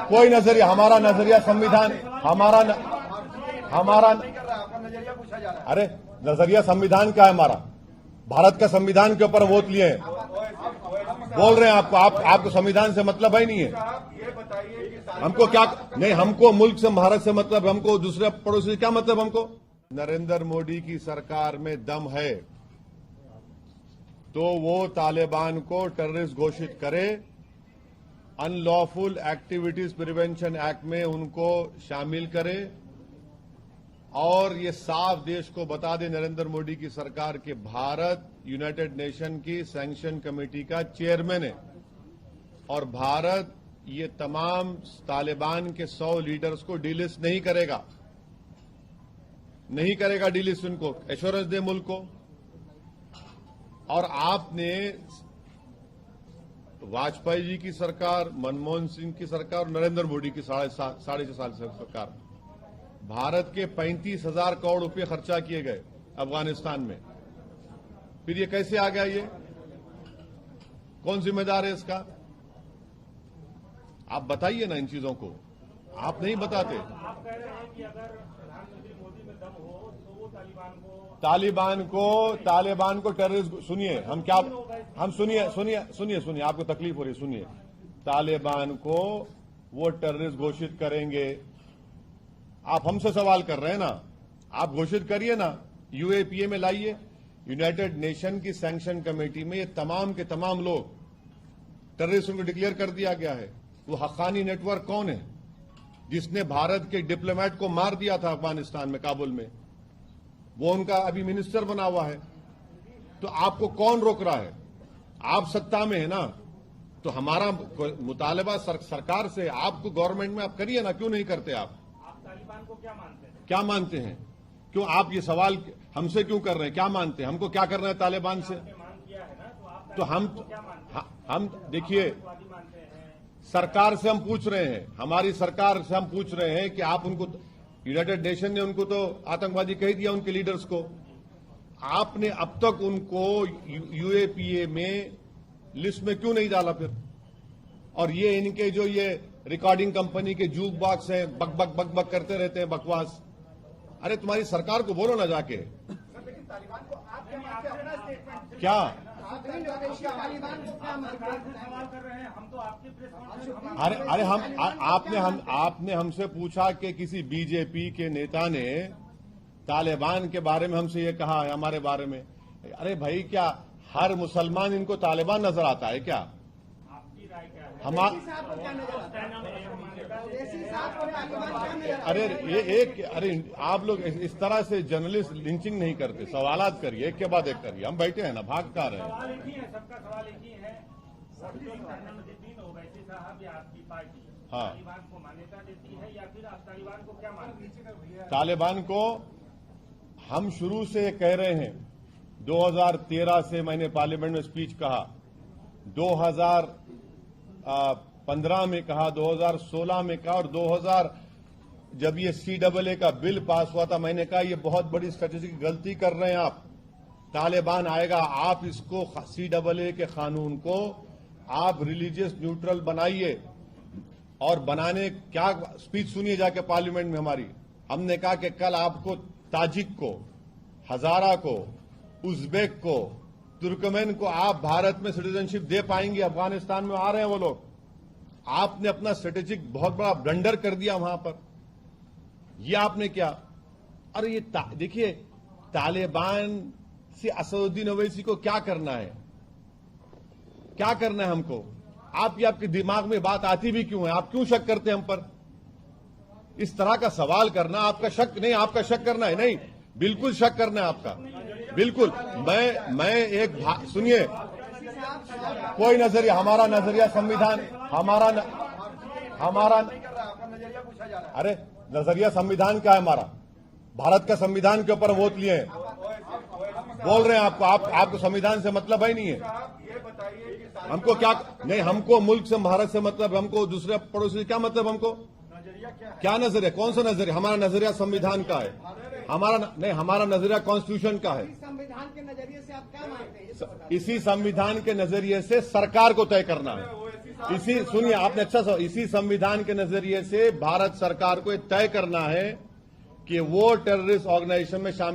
कोई नजरिया, हमारा नजरिया संविधान, हमारा अरे नजरिया संविधान का है हमारा। भारत का संविधान के ऊपर वोट लिए हैं। बोल रहे हैं आपको संविधान से मतलब है नहीं है। हमको क्या नहीं, हमको मुल्क से, भारत से मतलब, हमको दूसरे पड़ोसी से क्या मतलब हमको। नरेंद्र मोदी की सरकार में दम है तो वो तालिबान को टेररिस्ट घोषित करे, अनलॉफुल एक्टिविटीज प्रिवेंशन एक्ट में उनको शामिल करे और ये साफ देश को बता दे नरेंद्र मोदी की सरकार के भारत यूनाइटेड नेशन की सैंक्शन कमेटी का चेयरमैन है और भारत ये तमाम तालिबान के 100 लीडर्स को डीलिस्ट नहीं करेगा डीलिस्ट। उनको एश्योरेंस दे मुल्क को। और आपने वाजपेयी जी की सरकार, मनमोहन सिंह की सरकार और नरेंद्र मोदी की साढ़े 6 साल से सरकार, भारत के 35,000 करोड़ रुपए खर्चा किए गए अफगानिस्तान में। फिर ये कैसे आ गया? ये कौन जिम्मेदार है इसका? आप बताइए ना इन चीजों को, आप नहीं बताते। आप कह रहे हैं कि अगर प्रधानमंत्री मोदी में दम हो तो वो तालिबान को टेररिस्ट, सुनिए हम सुनिए आपको तकलीफ हो रही है, सुनिए। तालिबान को वो टेररिस्ट घोषित करेंगे। आप हमसे सवाल कर रहे हैं ना, आप घोषित करिए ना, यूएपीए में लाइए। यूनाइटेड नेशन की सैंक्शन कमेटी में ये तमाम के तमाम लोग टेररिस्ट को डिक्लेयर कर दिया गया है। वो हक्कानी नेटवर्क कौन है जिसने भारत के डिप्लोमेट को मार दिया था अफगानिस्तान में, काबुल में? वो उनका अभी मिनिस्टर बना हुआ है। तो आपको कौन रोक रहा है? आप सत्ता में है ना, तो हमारा मुतालबा सरकार से, आपको गवर्नमेंट में आप करिए ना, क्यों नहीं करते आप? तालिबान को क्या मानते हैं? क्यों आप ये सवाल हमसे क्यों कर रहे हैं? क्या मानते हैं? हमको क्या करना है तालिबान से? तो हम देखिए, सरकार से हम पूछ रहे हैं, हमारी सरकार से हम पूछ रहे हैं कि आप उनको, यूनाइटेड नेशन ने उनको तो आतंकवादी कह दिया, उनके लीडर्स को। आपने अब तक उनको यूएपीए में लिस्ट में क्यों नहीं डाला फिर? और ये इनके जो ये रिकॉर्डिंग कंपनी के जूक बॉक्स हैं, बक करते रहते हैं, बकवास। अरे तुम्हारी सरकार को बोलो ना जाके। क्या अरे आपने हमसे पूछा कि किसी बीजेपी के नेता ने तालिबान के बारे में हमसे ये कहा है हमारे बारे में। अरे भाई, क्या हर मुसलमान इनको तालिबान नजर आता है क्या? आपकी राय क्या है? अरे आप लोग इस तरह से जर्नलिस्ट लिंचिंग नहीं करते, सवालात करिए, एक के बाद एक करिए। हम बैठे हैं ना, भाग का रहे हैं। सवाल एक ही है, सबका सवाल एक ही है। प्रधानमंत्री ओवैसी साहब या आपकी पार्टी तालिबान को मान्यता देती है या फिर आप तालिबान को क्या मानते हैं? तालिबान को हम शुरू से कह रहे हैं। 2013 से मैंने पार्लियामेंट में स्पीच कहा, 2015 में कहा, 2016 में कहा और 2000 जब ये CAA का बिल पास हुआ था, मैंने कहा ये बहुत बड़ी स्ट्रेटेजिक गलती कर रहे हैं आप। तालिबान आएगा, आप इसको CAA के कानून को आप रिलीजियस न्यूट्रल बनाइए। और बनाने क्या स्पीच सुनिए जाके पार्लियामेंट में हमारी। हमने कहा कि कल आपको ताजिक को, हजारा को, उज्बेक को, तुर्कमेन को आप भारत में सिटीजनशिप दे पाएंगे? अफगानिस्तान में आ रहे हैं वो लोग। आपने अपना स्ट्रेटेजिक बहुत बड़ा ब्लंडर कर दिया वहां पर। ये आपने क्या? अरे ये देखिए, तालिबान से असदुद्दीन ओवैसी को क्या करना है? क्या करना है हमको? आपके दिमाग में बात आती भी क्यों है? आप क्यों शक करते हैं हम पर? इस तरह का सवाल करना आपका शक नहीं, आपका शक करना है नहीं, बिल्कुल शक करना है आपका, बिल्कुल। मैं एक सुनिए, कोई नजरिया, हमारा नजरिया संविधान, हमारा अरे नजरिया संविधान का है हमारा। भारत का संविधान के ऊपर वोट लिए हैं। बोल रहे हैं आपको संविधान से मतलब है नहीं है। हमको क्या नहीं, हमको मुल्क से, भारत से मतलब, हमको दूसरे पड़ोसी से क्या मतलब? हमको क्या नजरिया? कौन सा नजरिया? हमारा नजरिया संविधान का है। हमारा नजरिया कॉन्स्टिट्यूशन का है। संविधान के नजरिए से आप क्या मानते हैं? इसी संविधान के नजरिए से सरकार को तय करना है। इसी सुनिए आपने अच्छा सा इसी संविधान के नजरिए से भारत सरकार को ये तय करना है कि वो टेररिस्ट ऑर्गेनाइजेशन में शामिल